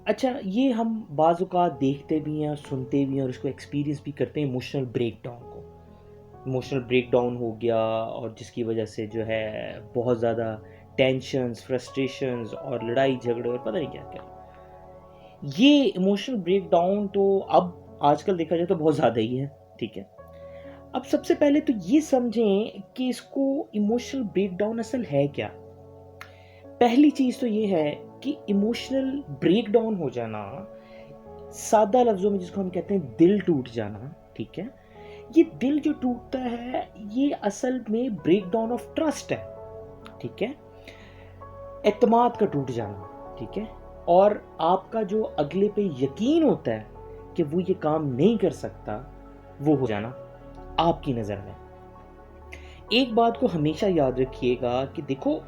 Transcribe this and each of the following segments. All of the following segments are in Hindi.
अच्छा, ये हम बाज़ औक़ात देखते भी हैं, सुनते भी हैं और इसको एक्सपीरियंस भी करते हैं, इमोशनल ब्रेकडाउन को। इमोशनल ब्रेकडाउन हो गया और जिसकी वजह से जो है बहुत ज़्यादा टेंशन्स, फ्रस्ट्रेशंस और लड़ाई झगड़े और पता नहीं क्या-क्या। ये इमोशनल ब्रेकडाउन तो अब आजकल देखा जाए तो बहुत ज़्यादा ही है, ठीक है? अब सबसे पहले तो ये समझें कि इसको इमोशनल ब्रेकडाउन असल है क्या? पहली चीज़ तो ये है कि इमोशनल ब्रेकडाउन हो जाना, सादा लफ्ज़ों में जिसको हम कहते हैं दिल टूट जाना, ठीक है? ये दिल जो टूटता है, ये असल में ब्रेकडाउन ऑफ ट्रस्ट है, ठीक है? एतमाद का टूट जाना, ठीक है? और आपका जो अगले पे यकीन होता है कि वो ये काम नहीं कर सकता, वो हो जाना आपकी नज़र में। एक बात को हमेशा याद रखिएगा कि देखो,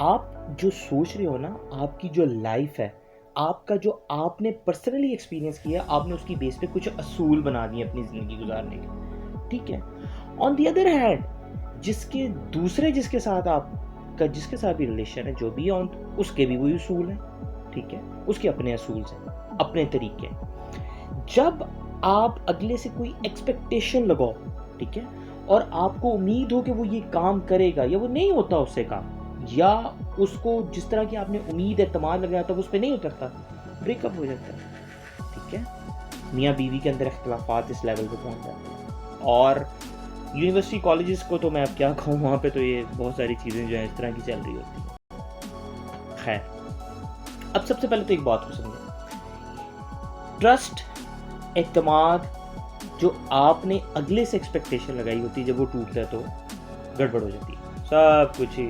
आप जो सोच रहे हो ना, आपकी जो लाइफ है, आपका जो आपने पर्सनली एक्सपीरियंस किया, आपने उसकी बेस पे कुछ असूल बना दिए अपनी ज़िंदगी गुजारने के, ठीक है? ऑन द अदर हैंड, जिसके साथ आपका जिसके साथ भी रिलेशन है, जो भी है, उसके भी वही असूल हैं, ठीक है? उसके अपने असूल हैं, अपने तरीके हैं। जब आप अगले से कोई एक्सपेक्टेशन लगाओ, ठीक है? और आपको उम्मीद हो कि वो ये काम करेगा या वो नहीं होता उससे काम, या उसको जिस तरह की आपने उम्मीद एतमाद लगाया था वो उस पे नहीं उतरता, ब्रेकअप हो जाता है, ठीक है? मियाँ बीवी के अंदर इख्तिलाफ़ात इस लेवल पे पहुँच जाते हैं। और यूनिवर्सिटी कॉलेजेस को तो मैं अब क्या कहूँ, वहाँ पे तो ये बहुत सारी चीज़ें जो हैं इस तरह की चल रही होती हैं। खैर, अब सबसे पहले तो एक बात को समझें, ट्रस्ट, एतमाद जो आपने अगले से एक्सपेक्टेशन लगाई होती है, जब वो टूटता है तो गड़बड़ हो जाती है, सब कुछ ही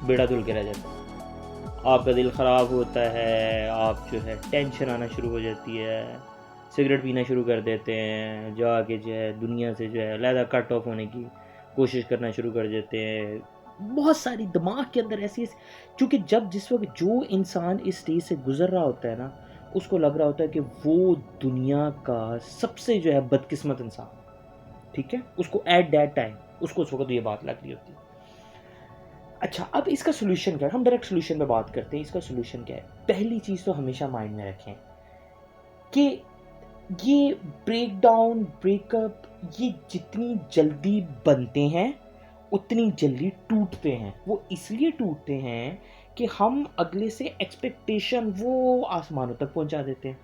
बेड़ा धुल के रह जाता है। आपका दिल ख़राब होता है, आप जो है टेंशन आना शुरू हो जाती है, सिगरेट पीना शुरू कर देते हैं, जाके जो है दुनिया से जो है अलहदा कट ऑफ होने की कोशिश करना शुरू कर देते हैं। बहुत सारी दिमाग के अंदर ऐसी क्योंकि जब जिस वक़्त जो इंसान इस स्टेज से गुज़र रहा होता है ना, उसको लग रहा होता है कि वो दुनिया का सबसे जो है बदकिस्मत इंसान, ठीक है? उसको एट दैट टाइम उसको उस वक़्त ये बात लग रही होती है। अच्छा, अब इसका सॉल्यूशन क्या है? हम डायरेक्ट सॉल्यूशन पे बात करते हैं। इसका सॉल्यूशन क्या है? पहली चीज़ तो हमेशा माइंड में रखें कि ये ब्रेकडाउन, ब्रेकअप, ये जितनी जल्दी बनते हैं, उतनी जल्दी टूटते हैं। वो इसलिए टूटते हैं कि हम अगले से एक्सपेक्टेशन वो आसमानों तक पहुंचा देते हैं।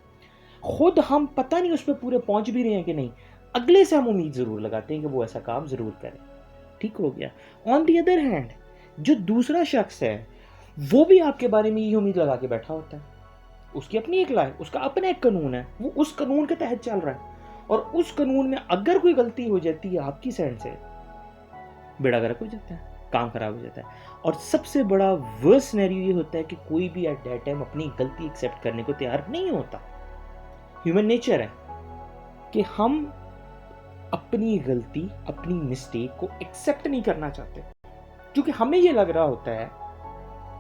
खुद हम पता नहीं उस पे पूरे पहुंच भी रहे हैं कि नहीं, अगले से हम उम्मीद ज़रूर लगाते हैं कि वो ऐसा काम ज़रूर करे। ठीक हो गया? ऑन द अदर हैंड, जो दूसरा शख्स है, वो भी आपके बारे में यही उम्मीद लगा के बैठा होता है। उसकी अपनी एक लाइफ, उसका अपना एक कानून है, वो उस कानून के तहत चल रहा है, और उस कानून में अगर कोई गलती हो जाती है आपकी साइड से, बेड़ा गर्क हो जाता है, काम खराब हो जाता है। और सबसे बड़ा वर्स्ट सिनेरियो ये होता है कि कोई भी एट दैट टाइम अपनी गलती एक्सेप्ट करने को तैयार नहीं होता। ह्यूमन नेचर है कि हम अपनी गलती, अपनी मिस्टेक को एक्सेप्ट नहीं करना चाहते, क्योंकि हमें ये लग रहा होता है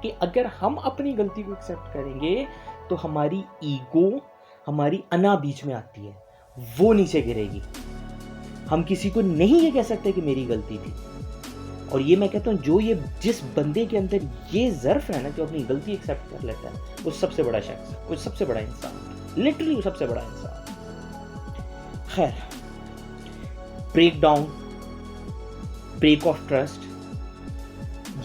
कि अगर हम अपनी गलती को एक्सेप्ट करेंगे तो हमारी ईगो, हमारी अना बीच में आती है, वो नीचे गिरेगी। हम किसी को नहीं ये कह सकते कि मेरी गलती थी। और ये मैं कहता हूँ, जिस बंदे के अंदर ये ज़र्फ है ना, जो अपनी गलती एक्सेप्ट कर लेता है, वो सबसे बड़ा शख्स है, वो सबसे बड़ा इंसान, लिटरली वो सबसे बड़ा इंसान। खैर, break down, break of trust,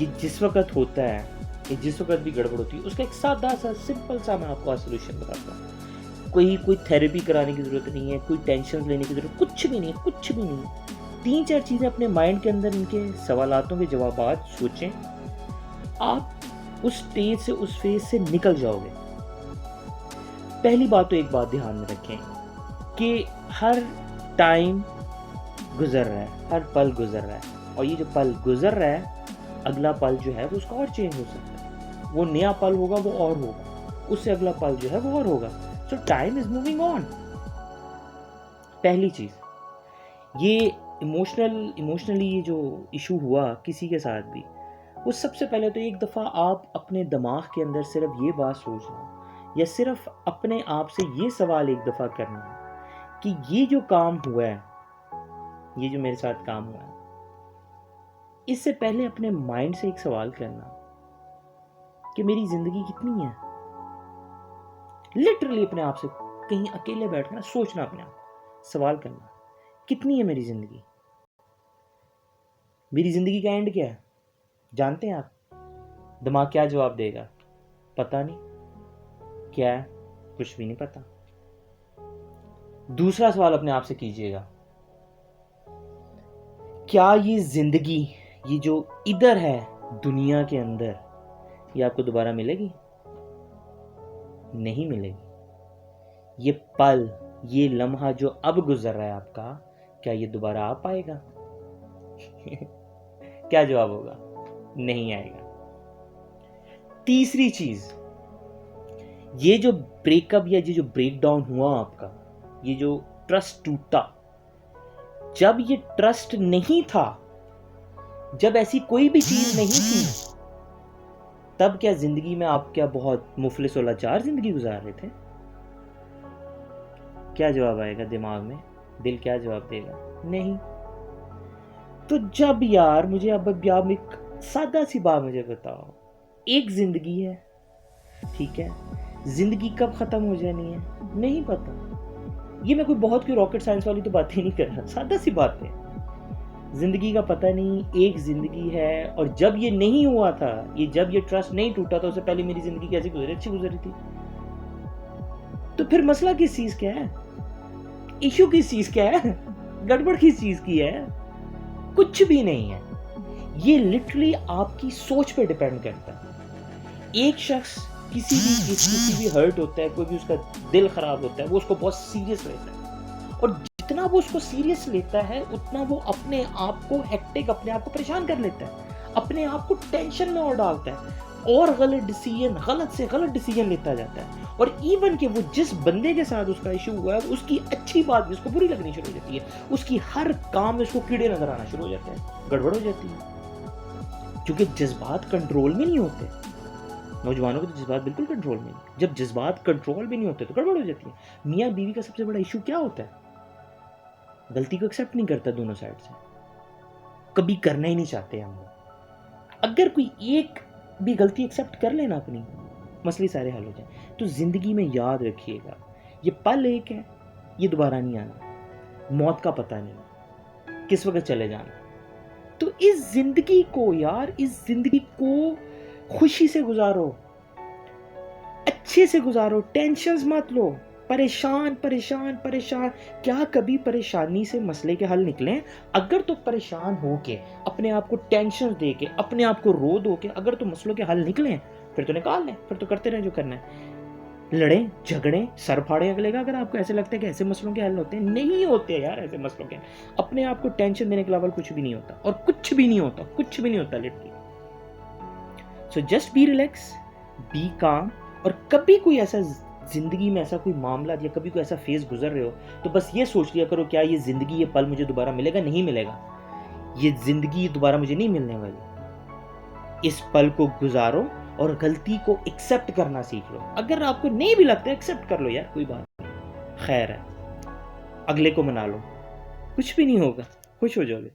ये जिस वक्त होता है, ये जिस वक्त भी गड़बड़ होती है, उसका एक सादा सा सिंपल सा मैं आपको सोल्यूशन बताता हूँ। कोई थेरेपी कराने की ज़रूरत नहीं है, कोई टेंशन लेने की ज़रूरत कुछ भी नहीं है, कुछ भी नहीं है। 3-4 चीज़ें अपने माइंड के अंदर, इनके सवालातों के जवाबात सोचें, आप उस स्टेज से, उस फेज से निकल जाओगे। पहली बात तो एक बात ध्यान में रखें कि हर टाइम गुजर रहा है, हर पल गुजर रहा है, और ये जो पल गुजर रहा है, अगला पल जो है वो उसका और चेंज हो सकता है। वो नया पल होगा, वो और होगा, उससे अगला पल जो है वो और होगा। सो टाइम इज मूविंग ऑन। पहली चीज, ये इमोशनली ये जो इशू हुआ किसी के साथ भी, वो सबसे पहले तो एक दफ़ा आप अपने दिमाग के अंदर सिर्फ ये बात सोचना, या सिर्फ अपने आप से ये सवाल एक दफ़ा करना कि ये जो काम हुआ है, ये जो मेरे साथ काम हुआ है, इससे पहले अपने माइंड से एक सवाल करना कि मेरी ज़िंदगी कितनी है, लिटरली अपने आप से कहीं अकेले बैठकर ना सोचना, अपने आप सवाल करना, कितनी है मेरी ज़िंदगी? मेरी ज़िंदगी का एंड क्या है? जानते हैं आप? दिमाग क्या जवाब देगा? पता नहीं। क्या है? कुछ भी नहीं पता। दूसरा सवाल अपने आप से कीजिएगा, क्या ये ज़िंदगी, ये जो इधर है दुनिया के अंदर, ये आपको दोबारा मिलेगी? नहीं मिलेगी। ये पल, ये लम्हा जो अब गुजर रहा है आपका, क्या ये दोबारा आ पाएगा? क्या जवाब होगा? नहीं आएगा। तीसरी चीज, ये जो ब्रेकअप या ये जो ब्रेकडाउन हुआ आपका, ये जो ट्रस्ट टूटा, जब ये ट्रस्ट नहीं था, जब ऐसी कोई भी चीज नहीं थी, तब क्या जिंदगी में आप क्या बहुत मुफलिस और लाचार जिंदगी गुजार रहे थे? क्या जवाब आएगा दिमाग में? दिल क्या जवाब देगा? नहीं। तो जब यार मुझे अब आप एक सादा सी बात मुझे बताओ, एक जिंदगी है, ठीक है, जिंदगी कब खत्म हो जानी है नहीं पता। ये मैं कोई बहुत कोई रॉकेट साइंस वाली तो बातें नहीं कर रहा, सादा सी बात है। जिंदगी का पता नहीं, एक जिंदगी है, और जब ये नहीं हुआ था, ये जब ये ट्रस्ट नहीं टूटा था, उससे पहले मेरी जिंदगी कैसी गुजरी? अच्छी गुजरी थी। तो फिर मसला किस चीज का है? इश्यू किस चीज का है? गड़बड़ किस चीज की है? कुछ भी नहीं है। ये लिटरली आपकी सोच पे डिपेंड करता है। एक शख्स किसी भी हर्ट होता है, कोई भी उसका दिल खराब होता है, वो उसको बहुत सीरियस लेता है, और जितना वो उसको सीरियस लेता है उतना वो अपने आप को हेक्टिक, अपने आप को परेशान कर लेता है, अपने आप को टेंशन में और डालता है, और गलत से गलत डिसीजन लेता जाता है। और इवन कि वो जिस बंदे के साथ उसका इशू हुआ है, उसकी अच्छी बात भी उसको बुरी लगनी शुरू हो जाती है, उसकी हर काम में उसको कीड़े नजर आना शुरू हो जाते हैं, गड़बड़ हो जाती है। क्योंकि जज्बात कंट्रोल में नहीं होते। नौजवानों के तो जज्बात बिल्कुल कंट्रोल में नहीं। जब जज्बात कंट्रोल में नहीं होते तो गड़बड़ हो जाती है। मियाँ बीवी का सबसे बड़ा इशू क्या होता है? गलती को एक्सेप्ट नहीं करता दोनों साइड से, कभी करना ही नहीं चाहते हम लोग। अगर कोई एक भी गलती एक्सेप्ट कर लेना अपनी, मसले सारे हल हो जाए। तो जिंदगी में याद रखिएगा, ये पल एक है, ये दोबारा नहीं आना, मौत का पता नहीं किस वक्त चले जाना। तो इस जिंदगी को यार, इस जिंदगी को खुशी से गुजारो, अच्छे से गुजारो, टेंशन्स मत लो। परेशान परेशान परेशान, क्या कभी परेशानी से मसले के हल निकले? अगर तो परेशान हो के, अपने आप को टेंशन दे के, अपने आप को रो दो के अगर तो मसलों के हल निकले, फिर तो निकाल लें, फिर तो करते रहें जो करना है। लड़ें झगड़ें, सर फाड़े अगले का, अगर आपको ऐसे लगता है कि ऐसे मसलों के हल होते हैं। नहीं होते यार ऐसे मसलों के। अपने आप को टेंशन देने के अलावा कुछ भी नहीं होता, और कुछ भी नहीं होता, कुछ भी नहीं होता literally. So just be relax, be calm. और कभी कोई ऐसा जिंदगी में ऐसा कोई मामला या कभी कोई ऐसा फेज गुजर रहे हो, तो बस ये सोच लिया करो, क्या ये जिंदगी, ये पल मुझे दोबारा मिलेगा? नहीं मिलेगा। ये जिंदगी दोबारा मुझे नहीं मिलने वाली। इस पल को गुजारो और गलती को एक्सेप्ट करना सीख लो। अगर आपको नहीं भी लगता, एक्सेप्ट कर लो यार, कोई बात नहीं, खैर है, अगले को मना लो, कुछ भी नहीं होगा, खुश हो जाओगे।